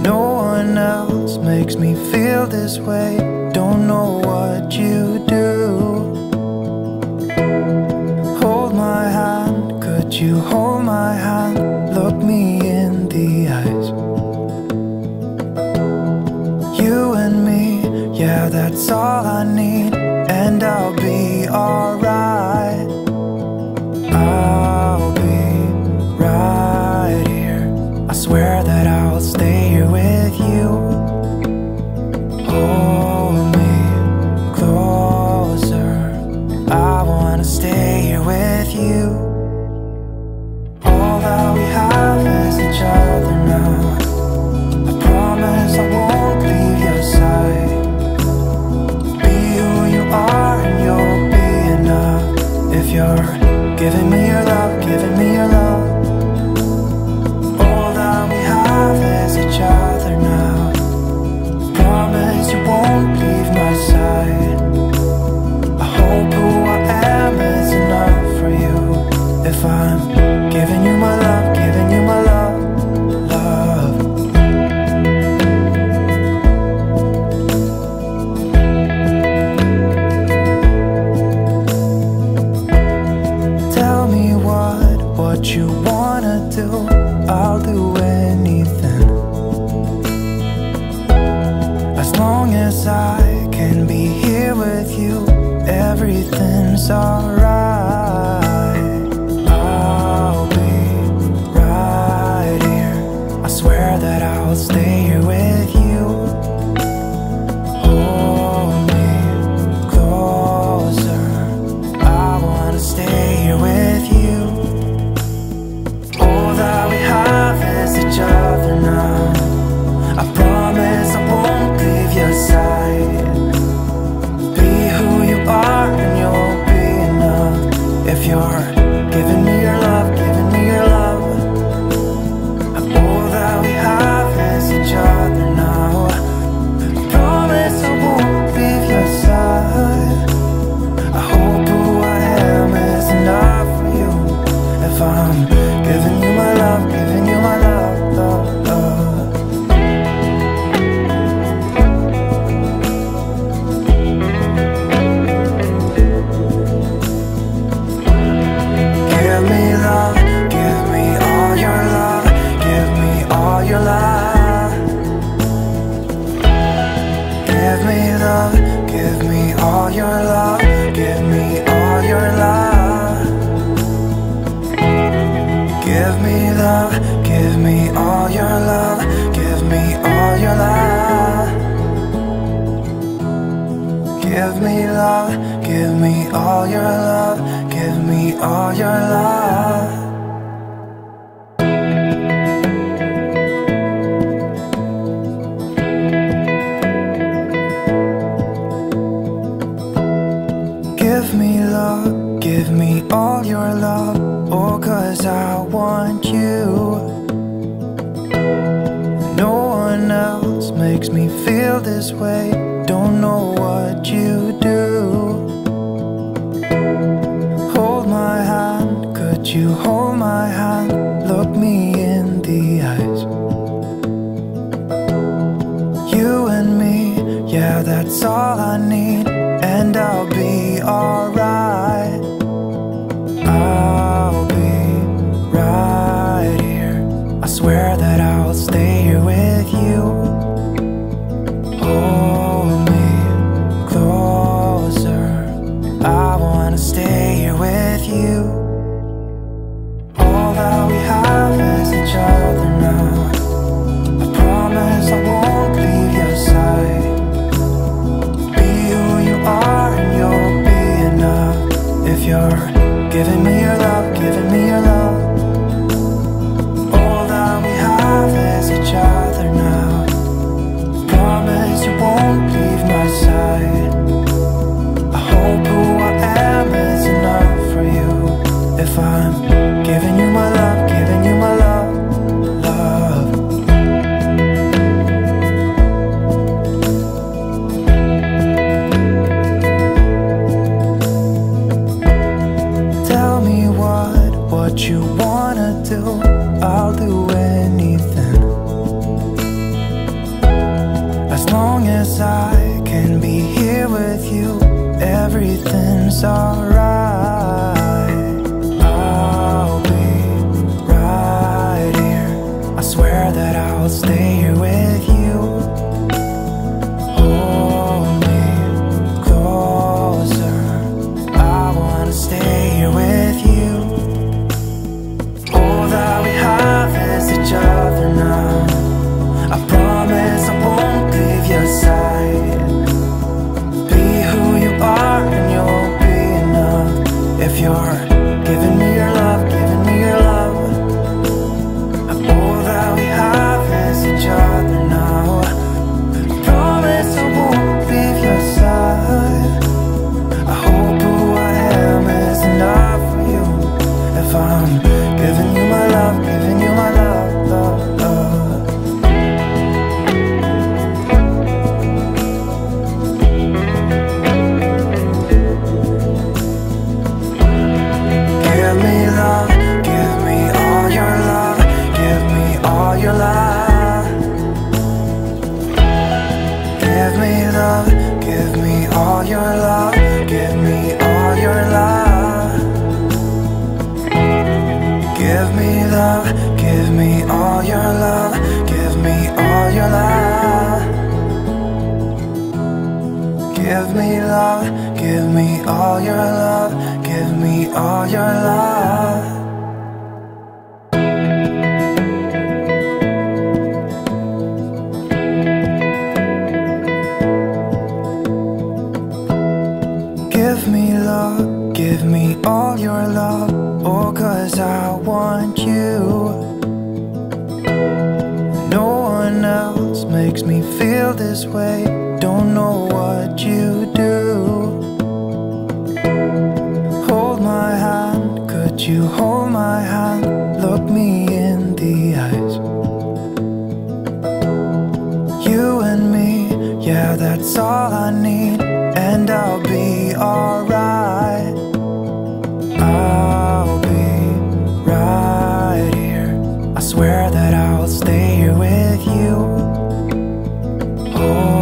No one else makes me feel this way. Don't know what you do. Hold my hand, could you hold my hand? Look me in the eyes. You and me, yeah, that's all I need. And I'll be alright. I'll be right here. I swear that I'll stay here with you. Hold me closer. I wanna stay here with you. All that we have is each other now. I promise I won't leave your side. Be who you are and you'll be enough. If you're giving me your love, giving me your love. All that we have is each other now. Promise you won't leave my side. I hope who I am is enough for you. If I'm giving you my love, giving you my love, love. Tell me what you wanna do. I'll do anything, as long as I can be here with you. Everything's alright. I'll be right here. I swear that I'll stay here with you. Hold me closer. I wanna stay here with you. All that we have is each other now. I promise I won't leave your side. Be who you are and you'll be enough. If you're giving me your love, giving me your love. All that we have is each other now. I promise I won't leave your side. I hope who I am is enough for you. If I'm giving you my love, giving you my love, love, love. Give me love, give me all your love, give me all your love. Give me love, give me all your love, give me all your love. Give me love, give me all your love, give me all your love. Give me love, give me all your love, give me all your love. Give me love, give me all your love. Oh, 'cause I want you. No one else makes me feel this way. Don't know what you do. Hold my hand, could you hold my hand? Look me in the eyes. You and me, yeah, that's all I need. And I'll be alright. I'll be right here. I swear that I'll stay here with you. Oh, I'll do anything, as long as I can be here with you. Everything's alright. I'll be right here. I swear that I'll stay here with you. Hold me closer. I wanna stay here with you. All that we have is each other now. I promise I won't leave your side. Be who you are and you'll be enough. If you're giving me your love, giving me your love. All that we have is each other now. I promise I won't leave your side. I hope who I am is enough for you. If I'm giving you my love, giving you my love, love, love. Give me love, give me all your love, give me all your love. Give me love, give me all your love, give me all your love. Give me love, give me all your love, give me all your love. Give me love, give me all your love, give me all your love. Give me love, give me all your love. Oh, 'cause I want you. No one else makes me feel this way. Don't know what you do. Hold my hand, could you hold my hand? Look me in the eyes. You and me, yeah, that's all I need. And I'll be alright. I'll be right here. I swear that I'll stay here with you. Oh,